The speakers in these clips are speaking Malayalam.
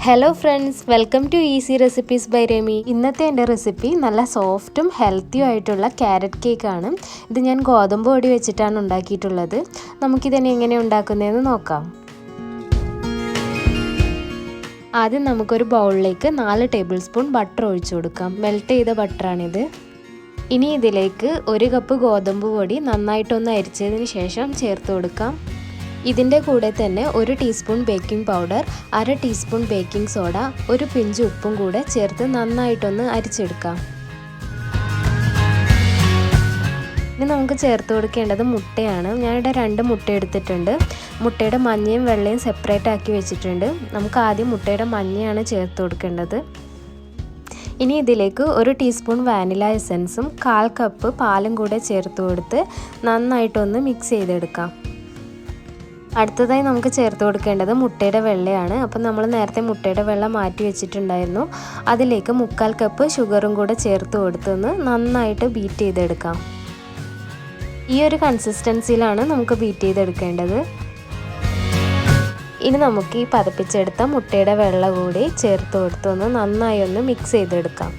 Hello friends, welcome to easy recipes by Rami. ഇന്നത്തെ എൻ്റെ റെസിപ്പി നല്ല സോഫ്റ്റും ഹെൽത്തിയും ആയിട്ടുള്ള ക്യാരറ്റ് കേക്കാണ്. ഇത് ഞാൻ ഗോതമ്പ് പൊടി വെച്ചിട്ടാണ് ഉണ്ടാക്കിയിട്ടുള്ളത്. നമുക്കിതിനെ എങ്ങനെ ഉണ്ടാക്കുന്നതെന്ന് നോക്കാം. ആദ്യം നമുക്കൊരു ബൗളിലേക്ക് 4 ടേബിൾ സ്പൂൺ ബട്ടർ ഒഴിച്ചു കൊടുക്കാം. മെൽറ്റ് ചെയ്ത ബട്ടറാണിത്. ഇനി ഇതിലേക്ക് 1 കപ്പ് ഗോതമ്പ് പൊടി നന്നായിട്ടൊന്ന് അരിച്ചതിന് ശേഷം ചേർത്ത് കൊടുക്കാം. ഇതിൻ്റെ കൂടെ തന്നെ 1 teaspoon baking powder, 1/2 teaspoon baking soda, 1 pinch ഉപ്പും കൂടെ ചേർത്ത് നന്നായിട്ടൊന്ന് അരിച്ചെടുക്കാം. ഇനി നമുക്ക് ചേർത്ത് കൊടുക്കേണ്ടത് മുട്ടയാണ്. ഞാനിവിടെ 2 മുട്ട എടുത്തിട്ടുണ്ട്. മുട്ടയുടെ മഞ്ഞയും വെള്ളയും സെപ്പറേറ്റ് ആക്കി വെച്ചിട്ടുണ്ട്. നമുക്ക് ആദ്യം മുട്ടയുടെ മഞ്ഞയാണ് ചേർത്ത് കൊടുക്കേണ്ടത്. ഇനി ഇതിലേക്ക് 1 ടീസ്പൂൺ വാനില എസൻസും 1/4 കപ്പ് പാലും കൂടെ ചേർത്ത് കൊടുത്ത് നന്നായിട്ടൊന്ന് മിക്സ് ചെയ്തെടുക്കാം. അടുത്തതായി നമുക്ക് ചേർത്ത് കൊടുക്കേണ്ടത് മുട്ടയുടെ വെള്ളയാണ്. അപ്പം നമ്മൾ നേരത്തെ മുട്ടയുടെ വെള്ള മാറ്റി വെച്ചിട്ടുണ്ടായിരുന്നു. അതിലേക്ക് 1/4 കപ്പ് ഷുഗറും കൂടെ ചേർത്ത് കൊടുത്തൊന്ന് നന്നായിട്ട് ബീറ്റ് ചെയ്തെടുക്കാം. ഈ ഒരു കൺസിസ്റ്റൻസിയിലാണ് നമുക്ക് ബീറ്റ് ചെയ്തെടുക്കേണ്ടത്. ഇനി നമുക്ക് ഈ പതപ്പിച്ചെടുത്ത മുട്ടയുടെ വെള്ള കൂടി ചേർത്ത് കൊടുത്തൊന്ന് നന്നായി ഒന്ന് മിക്സ് ചെയ്തെടുക്കാം.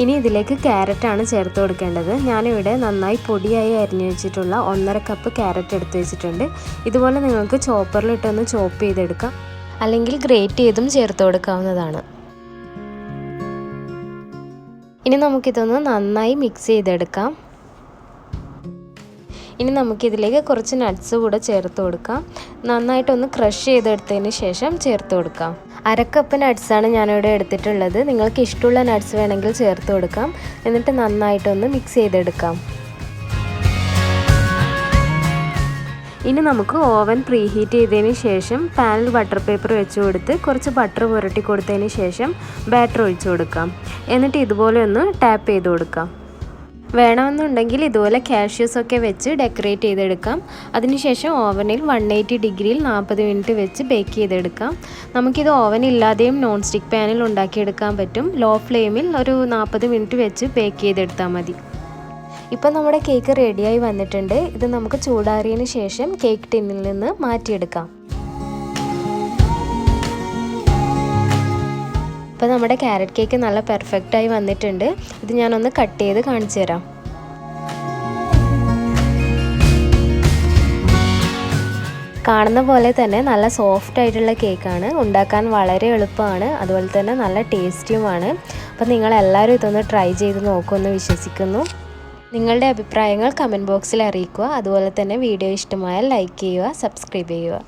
ഇനി ഇതിലേക്ക് ക്യാരറ്റാണ് ചേർത്ത് കൊടുക്കേണ്ടത്. ഞാനിവിടെ നന്നായി പൊടിയായി അരിഞ്ഞു വെച്ചിട്ടുള്ള 1.5 കപ്പ് ക്യാരറ്റ് എടുത്ത് വെച്ചിട്ടുണ്ട്. ഇതുപോലെ നിങ്ങൾക്ക് ചോപ്പറിലിട്ടൊന്ന് ചോപ്പ് ചെയ്തെടുക്കാം, അല്ലെങ്കിൽ ഗ്രേറ്റ് ചെയ്തും ചേർത്ത് കൊടുക്കാവുന്നതാണ്. ഇനി നമുക്കിതൊന്ന് നന്നായി മിക്സ് ചെയ്തെടുക്കാം. ഇനി നമുക്കിതിലേക്ക് കുറച്ച് നട്ട്സ് കൂടെ ചേർത്ത് കൊടുക്കാം. നന്നായിട്ടൊന്ന് ക്രഷ് ചെയ്തെടുത്തതിന് ശേഷം ചേർത്ത് കൊടുക്കാം. 1/2 കപ്പ് നട്ട്സാണ് ഞാനിവിടെ എടുത്തിട്ടുള്ളത്. നിങ്ങൾക്ക് ഇഷ്ടമുള്ള നട്ട്സ് വേണമെങ്കിൽ ചേർത്ത് കൊടുക്കാം. എന്നിട്ട് നന്നായിട്ടൊന്ന് മിക്സ് ചെയ്തെടുക്കാം. ഇനി നമുക്ക് ഓവൻ പ്രീഹീറ്റ് ചെയ്തതിന് ശേഷം പാനിൽ ബട്ടർ പേപ്പർ വെച്ച് കൊടുത്ത് കുറച്ച് ബട്ടർ പുരട്ടി കൊടുത്തതിന് ശേഷം ബാറ്റർ ഒഴിച്ചു കൊടുക്കാം. എന്നിട്ട് ഇതുപോലെ ഒന്ന് ടാപ്പ് ചെയ്ത് കൊടുക്കാം. വേണമെന്നുണ്ടെങ്കിൽ ഇതുപോലെ കാഷ്യൂസൊക്കെ വെച്ച് ഡെക്കറേറ്റ് ചെയ്തെടുക്കാം. അതിനുശേഷം ഓവനിൽ 180 ഡിഗ്രിയിൽ 40 മിനിറ്റ് വെച്ച് ബേക്ക് ചെയ്തെടുക്കാം. നമുക്കിത് ഓവൻ ഇല്ലാതെയും നോൺ സ്റ്റിക്ക് പാനിൽ ഉണ്ടാക്കിയെടുക്കാൻ പറ്റും. ലോ ഫ്ലെയിമിൽ ഒരു 40 മിനിറ്റ് വെച്ച് ബേക്ക് ചെയ്തെടുത്താൽ മതി. ഇപ്പം നമ്മുടെ കേക്ക് റെഡിയായി വന്നിട്ടുണ്ട്. ഇത് നമുക്ക് ചൂടാറിയതിന് ശേഷം കേക്ക് ടിന്നിൽ നിന്ന് മാറ്റിയെടുക്കാം. ഇപ്പോൾ നമ്മുടെ ക്യാരറ്റ് കേക്ക് നല്ല പെർഫെക്റ്റായി വന്നിട്ടുണ്ട്. ഇത് ഞാനൊന്ന് കട്ട് ചെയ്ത് കാണിച്ചു തരാം. കാണുന്ന പോലെ തന്നെ നല്ല സോഫ്റ്റ് ആയിട്ടുള്ള കേക്കാണ്. ഉണ്ടാക്കാൻ വളരെ എളുപ്പമാണ്, അതുപോലെ തന്നെ നല്ല ടേസ്റ്റിയുമാണ്. അപ്പോൾ നിങ്ങളെല്ലാവരും ഇതൊന്ന് ട്രൈ ചെയ്ത് നോക്കുമെന്ന് വിശ്വസിക്കുന്നു. നിങ്ങളുടെ അഭിപ്രായങ്ങൾ കമൻറ്റ് ബോക്സിൽ അറിയിക്കുക. അതുപോലെ തന്നെ വീഡിയോ ഇഷ്ടമായാൽ ലൈക്ക് ചെയ്യുക, സബ്സ്ക്രൈബ് ചെയ്യുക.